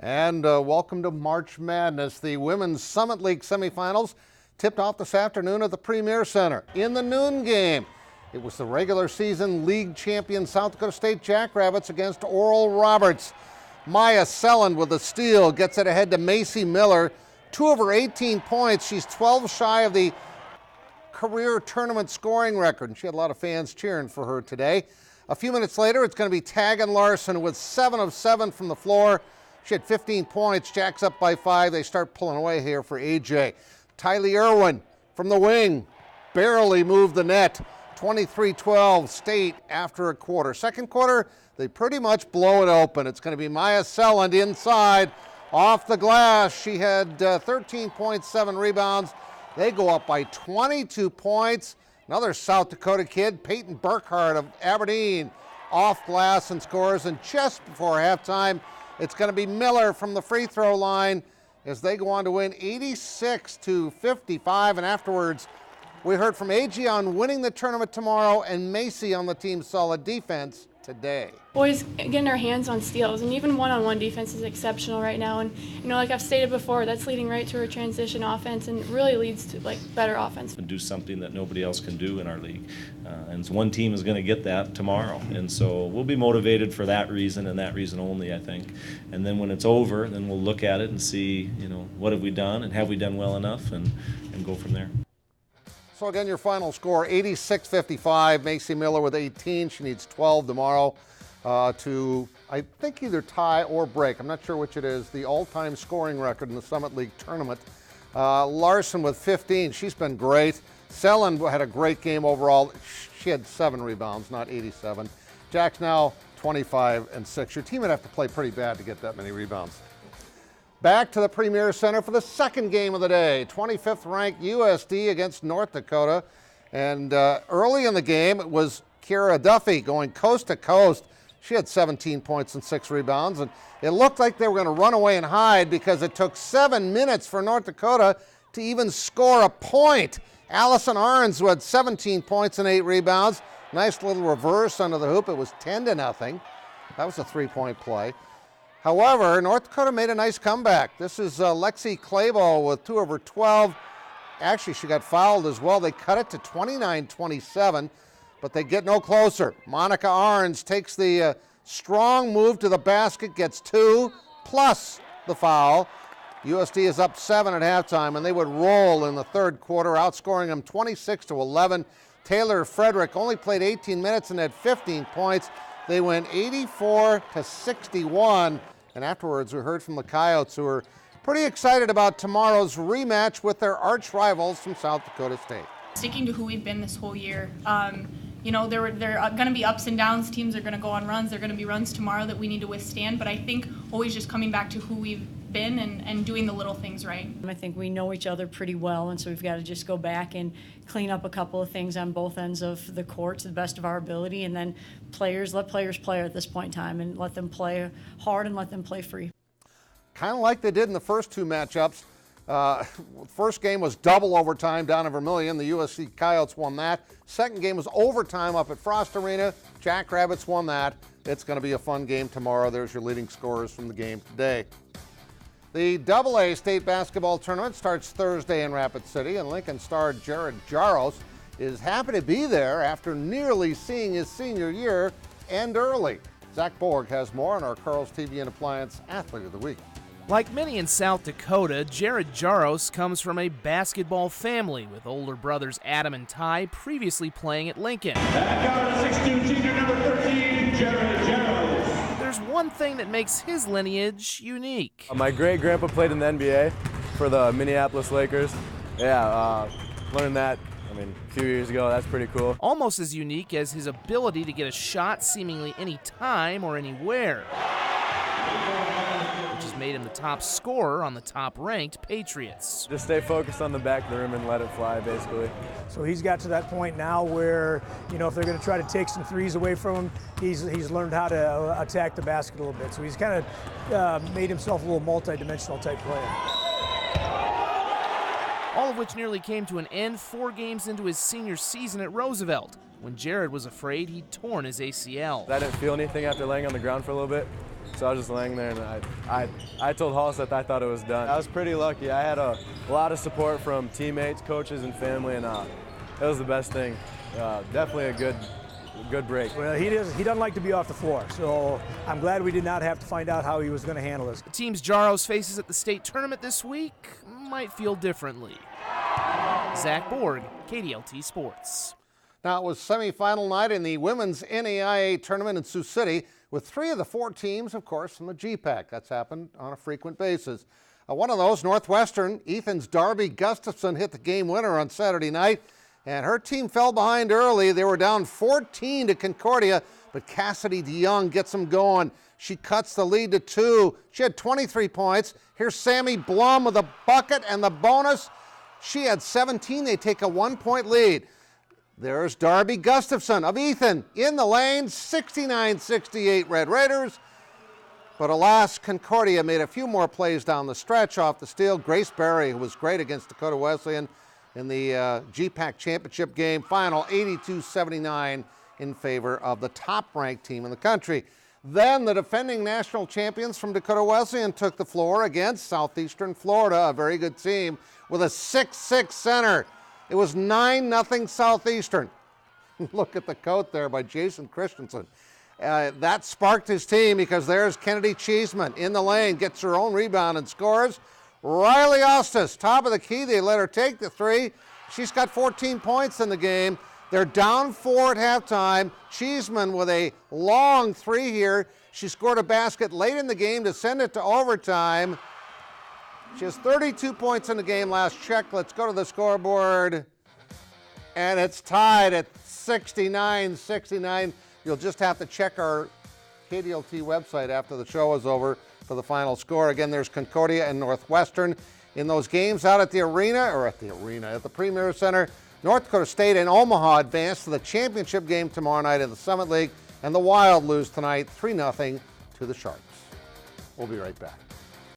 And welcome to March Madness. The Women's Summit League semifinals tipped off this afternoon at the Premier Center. In the noon game, it was the regular season league champion South Dakota State Jackrabbits against Oral Roberts. Maya Selland with a steal gets it ahead to Macy Miller. 2 of her 18 points. She's 12 shy of the career tournament scoring record, and she had a lot of fans cheering for her today. A few minutes later, it's going to be Tagan Larson with 7 of 7 from the floor. She had 15 points. Jack's up by 5. They start pulling away here for AJ. Tylee Irwin from the wing barely moved the net. 23-12 State after a quarter. Second quarter, they pretty much blow it open. It's going to be Maya Selland inside off the glass. She had 13.7 rebounds. They go up by 22 points. Another South Dakota kid, Peyton Burkhart of Aberdeen, off glass and scores. And just before halftime, it's going to be Miller from the free throw line as they go on to win 86-55. And afterwards, we heard from AG on winning the tournament tomorrow and Macy on the team's solid defense today. Boys getting our hands on steals, and even one-on-one defense is exceptional right now. And like I've stated before, that's leading right to a transition offense and really leads to better offense. And do something that nobody else can do in our league, and one team is going to get that tomorrow. And so we'll be motivated for that reason and that reason only, I think. And then when it's over, then we'll look at it and see, what have we done and have we done well enough, and go from there. So again, your final score, 86-55. Macy Miller with 18. She needs 12 tomorrow to, I think, either tie or break. I'm not sure which it is, the all-time scoring record in the Summit League tournament. Larson with 15. She's been great. Selland had a great game overall. She had 7 rebounds, not 87. Jack's now 25 and 6. Your team would have to play pretty bad to get that many rebounds. Back to the Premier Center for the second game of the day. 25th ranked USD against North Dakota. And early in the game, it was Kira Duffy going coast to coast. She had 17 points and 6 rebounds. And it looked like they were going to run away and hide because it took 7 minutes for North Dakota to even score a point. Allison Arns, who had 17 points and 8 rebounds. Nice little reverse under the hoop. It was 10-0. That was a 3-point play. However, North Dakota made a nice comeback. This is Lexi Clabo with 2 of her 12. Actually, she got fouled as well. They cut it to 29-27, but they get no closer. Monica Arns takes the strong move to the basket, gets 2, plus the foul. USD is up 7 at halftime, and they would roll in the third quarter, outscoring them 26-11. Taylor Frederick only played 18 minutes and had 15 points. They win 84-61, and afterwards we heard from the Coyotes, who are pretty excited about tomorrow's rematch with their arch rivals from South Dakota State. Sticking to who we've been this whole year. There are going to be ups and downs. Teams are going to go on runs. There are going to be runs tomorrow that we need to withstand, but I think always just coming back to who we've been and doing the little things right. I think we know each other pretty well, and so we've got to just go back and clean up a couple of things on both ends of the court to the best of our ability, and then let players play at this point in time and let them play hard and let them play free. Kind of like they did in the first 2 matchups. First game was double overtime down in Vermillion. The USC Coyotes won that. Second game was overtime up at Frost Arena. Jackrabbits won that. It's going to be a fun game tomorrow. There's your leading scorers from the game today. The AA state basketball tournament starts Thursday in Rapid City, and Lincoln star Jaros is happy to be there after nearly seeing his senior year end early. Zach Borg has more on our Carl's TV and Appliance Athlete of the Week. Like many in South Dakota, Jared Jaros comes from a basketball family with older brothers Adam and Ty previously playing at Lincoln. Back 6'2", senior number 13, Jared Jaros. There's one thing that makes his lineage unique. My great-grandpa played in the NBA for the Minneapolis Lakers. Learned that, a few years ago. That's pretty cool. Almost as unique as his ability to get a shot seemingly any time or anywhere, which has made him the top scorer on the top-ranked Patriots. Just stay focused on the back of the rim and let it fly, basically. So he's got to that point now where, if they're going to try to take some threes away from him, he's learned how to attack the basket a little bit. So he's kind of made himself a little multi-dimensional type player. All of which nearly came to an end 4 games into his senior season at Roosevelt, when Jared was afraid he'd torn his ACL. I didn't feel anything after laying on the ground for a little bit. So I was just laying there, and I told Hulse that I thought it was done. I was pretty lucky. I had a lot of support from teammates, coaches, and family, and it was the best thing. Definitely a good break. Well, he doesn't like to be off the floor, so I'm glad we did not have to find out how he was going to handle this. The teams Jaros faces at the state tournament this week might feel differently. Zach Borg, KDLT Sports. Now, it was semifinal night in the women's NAIA tournament in Sioux City with 3 of the 4 teams, of course, from the GPAC. That's happened on a frequent basis. One of those, Northwestern, Ethan's Darby Gustafson hit the game winner on Saturday night, and her team fell behind early. They were down 14 to Concordia, but Cassidy DeYoung gets them going. She cuts the lead to 2. She had 23 points. Here's Sammy Blum with a bucket and the bonus. She had 17. They take a 1-point lead. There's Darby Gustafson of Ethan in the lane, 69-68 Red Raiders. But alas, Concordia made a few more plays down the stretch off the steal. Grace Berry, who was great against Dakota Wesleyan in the GPAC championship game, final 82-79 in favor of the top-ranked team in the country. Then the defending national champions from Dakota Wesleyan took the floor against Southeastern Florida, a very good team, with a 6'6" center. It was 9-0 Southeastern. Look at the coat there by Jason Christensen. That sparked his team because there's Kennedy Cheeseman in the lane, gets her own rebound and scores. Riley Ostis, top of the key. They let her take the 3. She's got 14 points in the game. They're down 4 at halftime. Cheeseman with a long 3 here. She scored a basket late in the game to send it to overtime. She has 32 points in the game last check. Let's go to the scoreboard. And it's tied at 69-69. You'll just have to check our KDLT website after the show is over for the final score. Again, there's Concordia and Northwestern in those games out at the at the Premier Center. North Dakota State and Omaha advance to the championship game tomorrow night in the Summit League. And the Wild lose tonight 3-0 to the Sharks. We'll be right back.